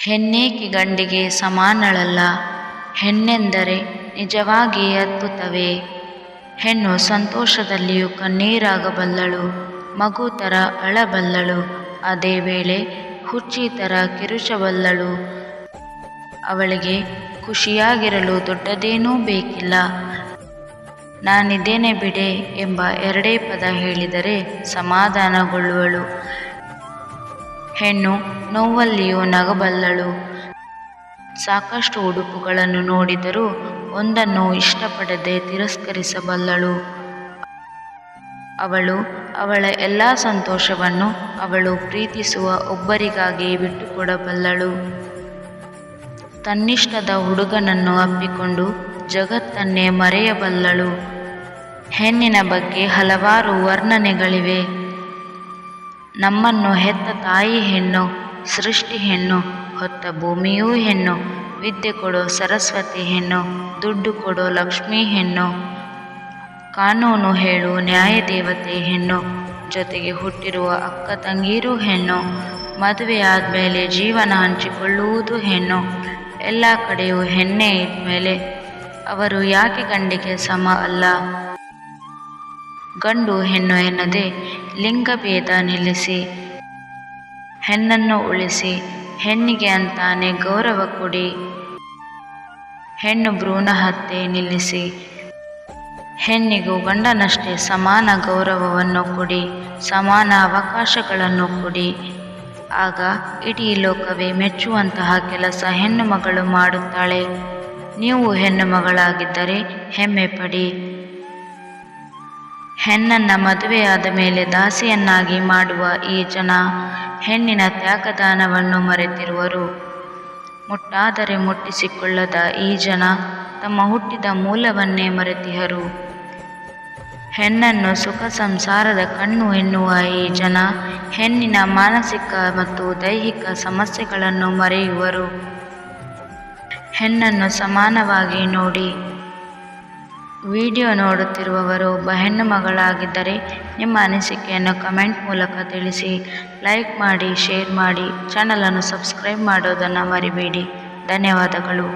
ಹೆಣ್ಣೇಕೆ ಗಂಡಿಗೆ ಸಮಾನಳಲ್ಲ, ಹೆಣ್ಣೆಂದರೆ ನಿಜವಾಗಿ ಅದ್ಭುತವೇ. ಹೆಣ್ಣು ಸಂತೋಷದಲ್ಲಿಯೂ ಕಣ್ಣೀರಾಗಬಲ್ಲಳು, ಮಗು ಥರ ಅಳಬಲ್ಲಳು, ಅದೇ ವೇಳೆ ಹುಚ್ಚಿ ಥರ ಕಿರುಚಬಲ್ಲಳು. ಅವಳಿಗೆ ಖುಷಿಯಾಗಿರಲು ದೊಡ್ಡದೇನೂ ಬೇಕಿಲ್ಲ. ನಾನಿದ್ದೇನೆ ಬಿಡೆ ಎಂಬ ಎರಡೇ ಪದ ಹೇಳಿದರೆ ಸಮಾಧಾನಗೊಳ್ಳುವಳು. ಹೆಣ್ಣು ನೋವಲ್ಲಿಯೂ ನಗಬಲ್ಲಳು. ಸಾಕಷ್ಟು ಉಡುಪುಗಳನ್ನು ನೋಡಿದರೂ ಒಂದನ್ನು ಇಷ್ಟಪಡದೆ ತಿರಸ್ಕರಿಸಬಲ್ಲಳು. ಅವಳು ಅವಳ ಎಲ್ಲ ಸಂತೋಷವನ್ನು ಅವಳು ಪ್ರೀತಿಸುವ ಒಬ್ಬರಿಗಾಗಿ ಬಿಟ್ಟುಕೊಡಬಲ್ಲಳು. ತನ್ನಿಷ್ಟದ ಹುಡುಗನನ್ನು ಅಪ್ಪಿಕೊಂಡು ಜಗತ್ತನ್ನೇ ಮರೆಯಬಲ್ಲಳು. ಹೆಣ್ಣಿನ ಬಗ್ಗೆ ಹಲವಾರು ವರ್ಣನೆಗಳಿವೆ. ನಮ್ಮನ್ನು ಹೆತ್ತ ತಾಯಿ ಹೆಣ್ಣು, ಸೃಷ್ಟಿ ಹೆಣ್ಣು, ಹೊತ್ತ ಭೂಮಿಯೂ ಹೆಣ್ಣು, ವಿದ್ಯೆ ಕೊಡೋ ಸರಸ್ವತಿ ಹೆಣ್ಣು, ದುಡ್ಡು ಕೊಡೋ ಲಕ್ಷ್ಮೀ ಹೆಣ್ಣು, ಕಾನೂನು ಹೇಳು ನ್ಯಾಯದೇವತೆ ಹೆಣ್ಣು, ಜೊತೆಗೆ ಹುಟ್ಟಿರುವ ಅಕ್ಕ ತಂಗೀರು ಹೆಣ್ಣು, ಮದುವೆ ಆದಮೇಲೆ ಜೀವನ ಹಂಚಿಕೊಳ್ಳುವುದು ಹೆಣ್ಣು. ಎಲ್ಲ ಕಡೆಯೂ ಹೆಣ್ಣೆ ಇದ್ಮೇಲೆ ಅವರು ಯಾಕೆ ಗಂಡಿಗೆ ಸಮ ಅಲ್ಲ? ಗಂಡು ಹೆಣ್ಣು ಎನ್ನದೆ ಲಿಂಗಭೇದ ನಿಲ್ಲಿಸಿ, ಹೆಣ್ಣನ್ನು ಉಳಿಸಿ, ಹೆಣ್ಣಿಗೆ ಅಂತಾನೆ ಗೌರವ ಕೊಡಿ. ಹೆಣ್ಣು ಭ್ರೂಣ ಹತ್ಯೆ ನಿಲ್ಲಿಸಿ, ಹೆಣ್ಣಿಗೂ ಗಂಡನಷ್ಟೇ ಸಮಾನ ಗೌರವವನ್ನು ಕೊಡಿ, ಸಮಾನ ಅವಕಾಶಗಳನ್ನು ಕೊಡಿ. ಆಗ ಇಡೀ ಲೋಕವೇ ಮೆಚ್ಚುವಂತಹ ಕೆಲಸ ಹೆಣ್ಣು ಮಗಳು ಮಾಡುತ್ತಾಳೆ. ನೀವು ಹೆಣ್ಣು ಮಗಳಾಗಿದ್ದರೆ ಹೆಮ್ಮೆ ಪಡಿ. ಹೆಣ್ಣನ್ನು ಮದುವೆಯಾದ ಮೇಲೆ ದಾಸಿಯನ್ನಾಗಿ ಮಾಡುವ ಈ ಜನ ಹೆಣ್ಣಿನ ತ್ಯಾಗದಾನವನ್ನು ಮರೆತಿರುವರು. ಮುಟ್ಟಾದರೆ ಮುಟ್ಟಿಸಿಕೊಳ್ಳದ ಈ ಜನ ತಮ್ಮ ಹುಟ್ಟಿದ ಮೂಲವನ್ನೇ ಮರೆತಿಹರು. ಹೆಣ್ಣನ್ನು ಸುಖ ಸಂಸಾರದ ಕಣ್ಣು ಎನ್ನುವ ಈ ಜನ ಹೆಣ್ಣಿನ ಮಾನಸಿಕ ಮತ್ತು ದೈಹಿಕ ಸಮಸ್ಯೆಗಳನ್ನು ಮರೆಯುವರು. ಹೆಣ್ಣನ್ನು ಸಮಾನವಾಗಿ ನೋಡಿ. ವಿಡಿಯೋ ನೋಡುತ್ತಿರುವವರು ಒಬ್ಬ ಹೆಣ್ಣು ಮಗಳಾಗಿದ್ದರೆ ನಿಮ್ಮ ಅನಿಸಿಕೆಯನ್ನು ಕಮೆಂಟ್ ಮೂಲಕ ತಿಳಿಸಿ. ಲೈಕ್ ಮಾಡಿ, ಶೇರ್ ಮಾಡಿ, ಚಾನಲನ್ನು ಸಬ್ಸ್ಕ್ರೈಬ್ ಮಾಡೋದನ್ನು ಮರಿಬೇಡಿ. ಧನ್ಯವಾದಗಳು.